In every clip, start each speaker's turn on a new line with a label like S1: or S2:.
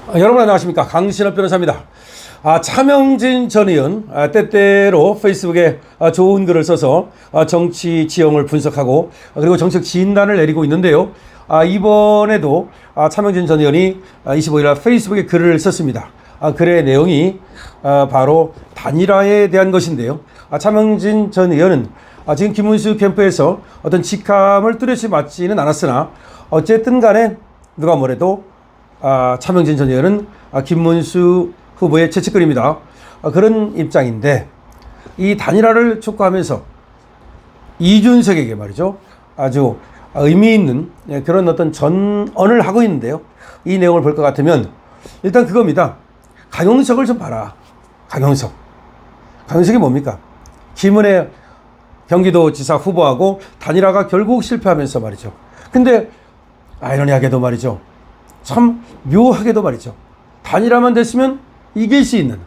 S1: 여러분 안녕하십니까, 강신업 변호사입니다. 차명진 전 의원 때때로 페이스북에 좋은 글을 써서 정치 지형을 분석하고 그리고 정책 진단을 내리고 있는데요. 이번에도 차명진 전 의원이 25일 날 페이스북에 글을 썼습니다. 글의 내용이 바로 단일화에 대한 것인데요. 차명진 전 의원은 지금 김문수 캠프에서 어떤 직함을 뚜렷이 맞지는 않았으나 어쨌든 간에 누가 뭐래도 차명진 전 의원은 김문수 후보의 최측근입니다. 그런 입장인데, 이 단일화를 촉구하면서 이준석에게 말이죠, 아주 의미 있는 그런 어떤 전언을 하고 있는데요. 이 내용을 볼 것 같으면 일단 그겁니다. 강용석을 좀 봐라. 강용석이 뭡니까? 김은혜 경기도지사 후보하고 단일화가 결국 실패하면서 말이죠. 근데 아이러니하게도 말이죠, 참 묘하게도 말이죠, 단일화만 됐으면 이길 수 있는,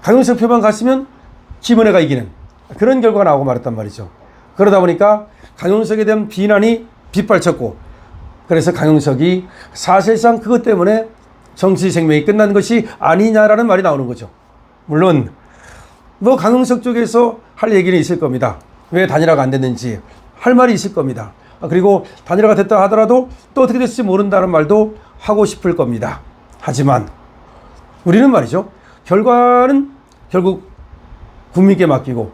S1: 강용석 표만 갔으면 김은혜가 이기는 그런 결과가 나오고 말았단 말이죠. 그러다 보니까 강용석에 대한 비난이 빗발쳤고, 그래서 강용석이 사실상 그것 때문에 정치 생명이 끝난 것이 아니냐라는 말이 나오는 거죠. 물론 강용석 쪽에서 할 얘기는 있을 겁니다. 왜 단일화가 안 됐는지 할 말이 있을 겁니다. 그리고 단일화가 됐다 하더라도 또 어떻게 됐을지 모른다는 말도 하고 싶을 겁니다. 하지만 우리는 말이죠, 결과는 결국 국민께 맡기고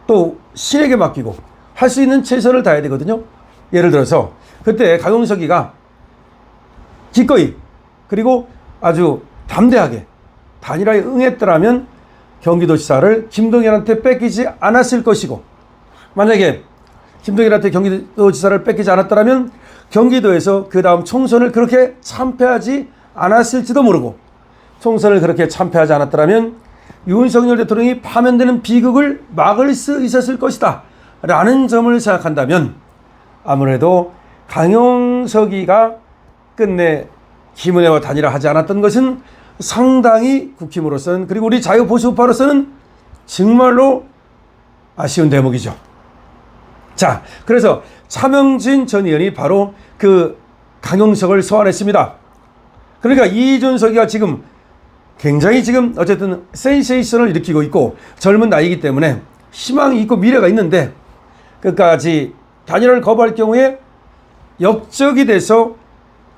S1: 또 신에게 맡기고 할 수 있는 최선을 다해야 되거든요. 예를 들어서 그때 강용석이가 기꺼이 그리고 아주 담대하게 단일화에 응했더라면 경기도지사를 김동연한테 뺏기지 않았을 것이고, 만약에 김동연한테 경기도지사를 뺏기지 않았더라면 경기도에서 그 다음 총선을 그렇게 참패하지 않았을지도 모르고, 총선을 그렇게 참패하지 않았더라면 윤석열 대통령이 파면되는 비극을 막을 수 있었을 것이다 라는 점을 생각한다면, 아무래도 강용석이가 끝내 김은혜와 단일화하지 않았던 것은 상당히 국힘으로서는, 그리고 우리 자유보수파로서는 정말로 아쉬운 대목이죠. 자, 그래서 차명진 전 의원이 바로 그 강용석을 소환했습니다. 그러니까 이준석이가 지금 굉장히 지금 어쨌든 센세이션을 일으키고 있고 젊은 나이이기 때문에 희망이 있고 미래가 있는데, 끝까지 단일화를 거부할 경우에 역적이 돼서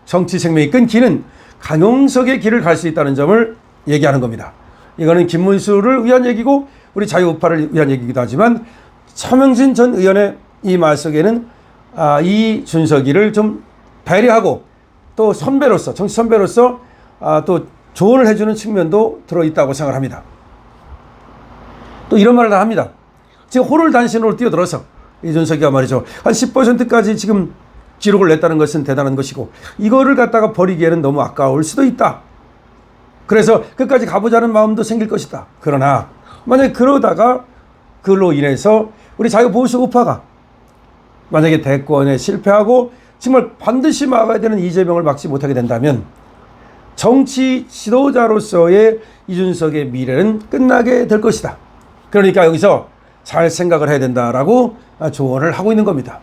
S1: 정치 생명이 끊기는 강용석의 길을 갈 수 있다는 점을 얘기하는 겁니다. 이거는 김문수를 위한 얘기고 우리 자유우파를 위한 얘기이기도 하지만, 차명진 전 의원의 이 말 속에는 이준석이를 좀 배려하고 또 선배로서, 정치 선배로서 또 조언을 해주는 측면도 들어있다고 생각을 합니다. 또 이런 말을 다 합니다. 지금 호를 단신으로 뛰어들어서 이준석이가 말이죠, 한 10%까지 지금 기록을 냈다는 것은 대단한 것이고, 이거를 갖다가 버리기에는 너무 아까울 수도 있다. 그래서 끝까지 가보자는 마음도 생길 것이다. 그러나 만약에 그러다가 그로 인해서 우리 자유보수 우파가 만약에 대권에 실패하고 정말 반드시 막아야 되는 이재명을 막지 못하게 된다면 정치 지도자로서의 이준석의 미래는 끝나게 될 것이다. 그러니까 여기서 잘 생각을 해야 된다라고 조언을 하고 있는 겁니다.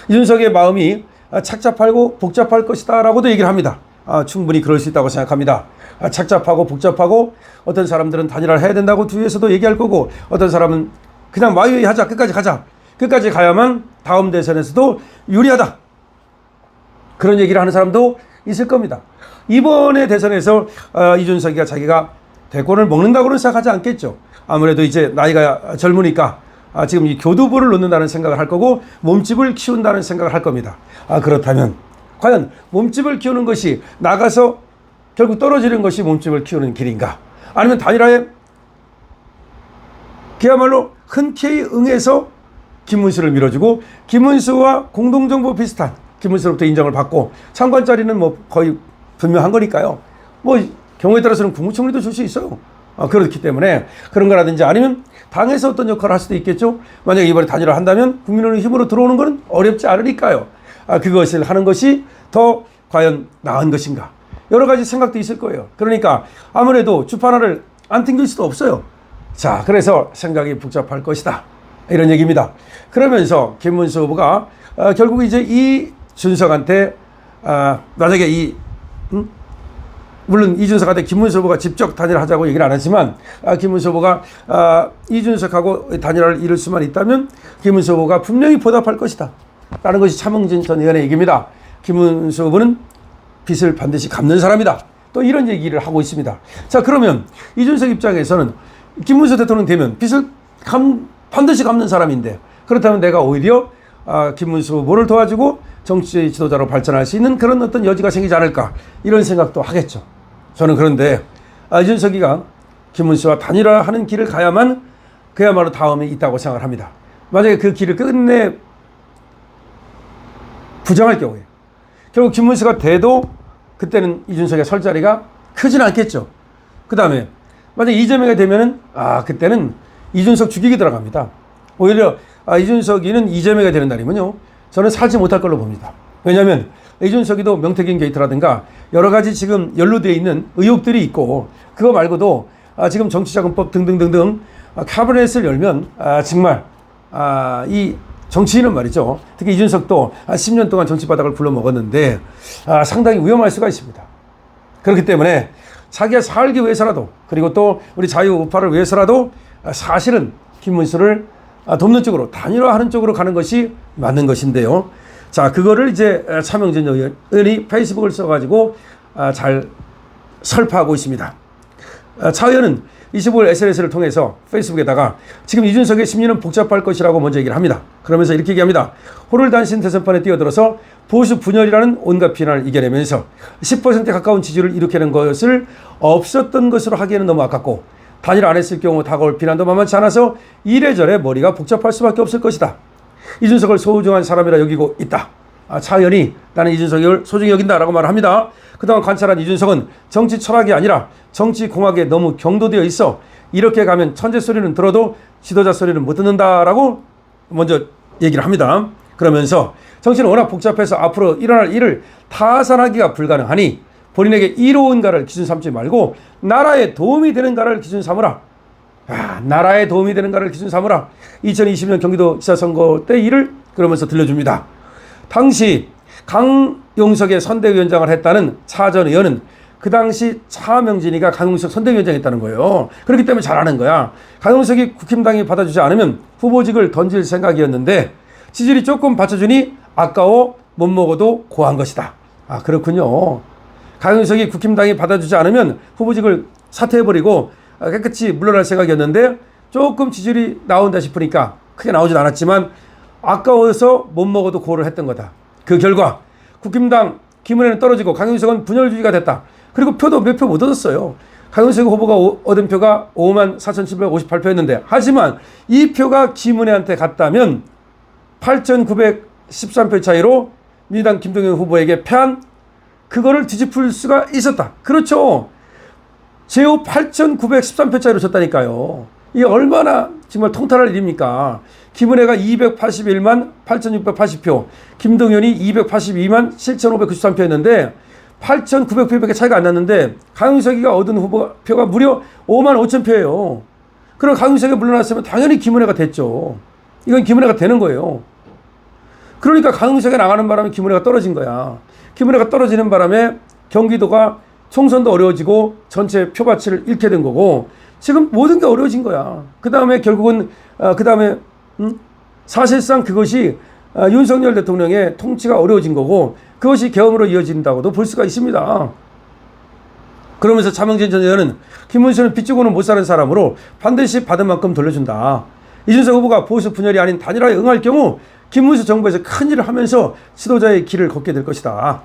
S1: 이준석의 마음이 착잡하고 복잡할 것이다 라고도 얘기를 합니다. 충분히 그럴 수 있다고 생각합니다. 착잡하고 복잡하고, 어떤 사람들은 단일화를 해야 된다고 뒤에서도 얘기할 거고, 어떤 사람은 그냥 마이웨이 하자, 끝까지 가자, 끝까지 가야만 다음 대선에서도 유리하다, 그런 얘기를 하는 사람도 있을 겁니다. 이번에 대선에서 이준석이가 자기가 대권을 먹는다고는 생각하지 않겠죠. 아무래도 이제 나이가 젊으니까 지금 이 교두보를 놓는다는 생각을 할 거고 몸집을 키운다는 생각을 할 겁니다. 그렇다면 과연 몸집을 키우는 것이 나가서 결국 떨어지는 것이 몸집을 키우는 길인가? 아니면 단일화에 그야말로 흔쾌히 응해서 김문수를 밀어주고, 김문수와 공동정부 비슷한, 김문수로부터 인정을 받고 장관 자리는 뭐 거의 분명한 거니까요. 뭐 경우에 따라서는 국무총리도 줄 수 있어요. 그렇기 때문에 그런 거라든지, 아니면 당에서 어떤 역할을 할 수도 있겠죠. 만약에 이번에 단일화 한다면 국민의힘 힘으로 들어오는 건 어렵지 않으니까요. 그것을 하는 것이 더 과연 나은 것인가, 여러 가지 생각도 있을 거예요. 그러니까 아무래도 주판 하나를 안 튕길 수도 없어요. 자, 그래서 생각이 복잡할 것이다, 이런 얘기입니다. 그러면서 김문수 후보가 결국 이제 이 준석한테 만약에 이 물론 이준석한테 김문수 후보가 직접 단일하자고 얘기를 안 했지만 김문수 후보가 이준석하고 단일화를 이룰 수만 있다면 김문수 후보가 분명히 보답할 것이다 라는 것이 차명진 전 의원의 얘기입니다. 김문수 후보는 빚을 반드시 갚는 사람이다. 또 이런 얘기를 하고 있습니다. 자, 그러면 이준석 입장에서는 김문수 대통령 되면 빚을 반드시 갚는 사람인데, 그렇다면 내가 오히려 김문수 후보를 도와주고 정치 지도자로 발전할 수 있는 그런 어떤 여지가 생기지 않을까, 이런 생각도 하겠죠. 저는 그런데 이준석이가 김문수와 단일화하는 길을 가야만 그야말로 다음이 있다고 생각을 합니다. 만약에 그 길을 끝내 부정할 경우에 결국 김문수가 돼도 그때는 이준석의 설 자리가 크지는 않겠죠. 그 다음에 만약 이재명이 되면은 그때는 이준석 죽이기 들어갑니다. 오히려 이준석이는 이재명이 되는 날이면요, 저는 살지 못할 걸로 봅니다. 왜냐하면 이준석이도 명태균 게이트라든가 여러 가지 지금 연루되어 있는 의혹들이 있고, 그거 말고도 지금 정치자금법 등등등등 카비넷을 열면 정말 이 정치인은 말이죠, 특히 이준석도 10년 동안 정치바닥을 굴러먹었는데 상당히 위험할 수가 있습니다. 그렇기 때문에 자기가 살기 위해서라도, 그리고 또 우리 자유우파를 위해서라도 사실은 김문수를 돕는 쪽으로, 단일화하는 쪽으로 가는 것이 맞는 것인데요. 자, 그거를 이제 차명진 의원이 페이스북을 써가지고 잘 설파하고 있습니다. 차 의원은 25일 SNS를 통해서 페이스북에다가 지금 이준석의 심리는 복잡할 것이라고 먼저 얘기를 합니다. 그러면서 이렇게 얘기합니다. 호를단신 대선판에 뛰어들어서 보수 분열이라는 온갖 비난을 이겨내면서 10%에 가까운 지지를 일으키는 것을 없었던 것으로 하기에는 너무 아깝고, 단일 안 했을 경우 다가올 비난도 만만치 않아서 이래저래 머리가 복잡할 수밖에 없을 것이다. 이준석을 소중한 사람이라 여기고 있다. 차 의원이 나는 이준석을 소중히 여긴다라고 말을 합니다. 그동안 관찰한 이준석은 정치 철학이 아니라 정치 공학에 너무 경도되어 있어 이렇게 가면 천재 소리는 들어도 지도자 소리는 못 듣는다라고 먼저 얘기를 합니다. 그러면서 정치는 워낙 복잡해서 앞으로 일어날 일을 타산하기가 불가능하니 본인에게 이로운가를 기준 삼지 말고 나라에 도움이 되는가를 기준 삼으라. 나라에 도움이 되는가를 기준 삼으라. 2020년 경기도지사 선거 때 일을 그러면서 들려줍니다. 당시 강용석의 선대위원장을 했다는 차 전 의원은 그 당시 차명진이가 강용석 선대위원장을 했다는 거예요. 그렇기 때문에 잘하는 거야. 강용석이 국힘당이 받아주지 않으면 후보직을 던질 생각이었는데 지지율이 조금 받쳐주니 아까워 못 먹어도 고한 것이다. 그렇군요. 강용석이 국힘당이 받아주지 않으면 후보직을 사퇴해버리고 깨끗이 물러날 생각이었는데 조금 지지율이 나온다 싶으니까, 크게 나오진 않았지만 아까워서 못 먹어도 고를 했던 거다. 그 결과 국힘당 김은혜는 떨어지고 강용석은 분열주의가 됐다. 그리고 표도 몇 표 못 얻었어요. 강용석 후보가 얻은 표가 54,758표였는데, 하지만 이 표가 김은혜한테 갔다면 8,913표 차이로 민주당 김동연 후보에게 패한, 그거를 뒤집을 수가 있었다. 그렇죠. 제호 8,913표 차이로 졌다니까요. 이게 얼마나 정말 통탈할 일입니까? 김은혜가 281만 8,680표, 김동연이 282만 7,593표였는데 8,900표밖에 차이가 안 났는데 강용석이가 얻은 후보표가 무려 5만 5천 표예요. 그럼 강용석이 물러났으면 당연히 김은혜가 됐죠. 이건 김은혜가 되는 거예요. 그러니까 강용석이 나가는 바람에 김은혜가 떨어진 거야. 김은혜가 떨어지는 바람에 경기도가 총선도 어려워지고 전체 표가치를 잃게 된 거고, 지금 모든 게 어려워진 거야. 그 다음에 결국은 사실상 그것이 윤석열 대통령의 통치가 어려워진 거고, 그것이 계엄으로 이어진다고도 볼 수가 있습니다. 그러면서 차명진 전 의원은 김문수는 빚 주고는 못 사는 사람으로 반드시 받은 만큼 돌려준다. 이준석 후보가 보수 분열이 아닌 단일화에 응할 경우 김문수 정부에서 큰일을 하면서 지도자의 길을 걷게 될 것이다.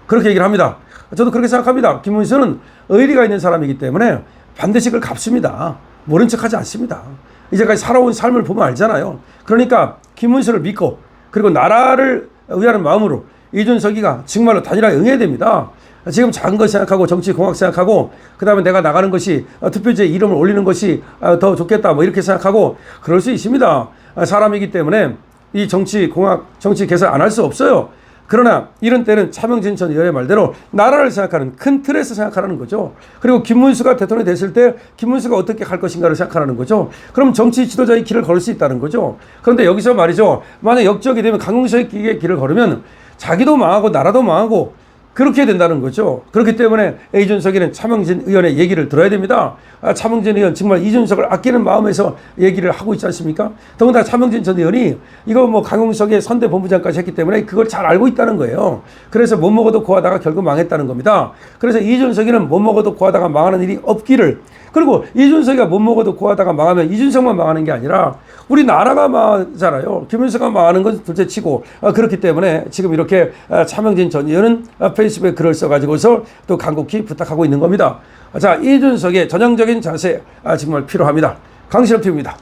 S1: 그렇게 얘기를 합니다. 저도 그렇게 생각합니다. 김문수는 의리가 있는 사람이기 때문에 반드시 그걸 갚습니다. 모른 척하지 않습니다. 이제까지 살아온 삶을 보면 알잖아요. 그러니까 김문수를 믿고, 그리고 나라를 위하는 마음으로 이준석이가 정말로 단일화에 응해야 됩니다. 지금 작은 것 생각하고 정치 공학 생각하고, 그 다음에 내가 나가는 것이 투표지에 이름을 올리는 것이 더 좋겠다 뭐 이렇게 생각하고 그럴 수 있습니다. 사람이기 때문에 이 정치 공학, 정치 개선 안 할 수 없어요. 그러나 이런 때는 차명진 전 의원의 말대로 나라를 생각하는 큰 틀에서 생각하라는 거죠. 그리고 김문수가 대통령이 됐을 때 김문수가 어떻게 할 것인가를 생각하라는 거죠. 그럼 정치 지도자의 길을 걸을 수 있다는 거죠. 그런데 여기서 말이죠, 만약 역적이 되면 강용석의 길을 걸으면 자기도 망하고 나라도 망하고 그렇게 된다는 거죠. 그렇기 때문에 이준석이는 차명진 의원의 얘기를 들어야 됩니다. 차명진 의원 정말 이준석을 아끼는 마음에서 얘기를 하고 있지 않습니까? 더군다나 차명진 전 의원이 이거 뭐 강용석의 선대본부장까지 했기 때문에 그걸 잘 알고 있다는 거예요. 그래서 못 먹어도 고하다가 결국 망했다는 겁니다. 그래서 이준석이는 못 먹어도 고하다가 망하는 일이 없기를, 그리고 이준석이가 못 먹어도 고하다가 망하면 이준석만 망하는 게 아니라 우리 나라가 망하잖아요. 김윤석가 망하는 건 둘째 치고, 그렇기 때문에 지금 이렇게 차명진 전 의원은 페이스북에 글을 써가지고서 또 간곡히 부탁하고 있는 겁니다. 자, 이준석의 전형적인 자세 정말 필요합니다. 강신업 TV입니다.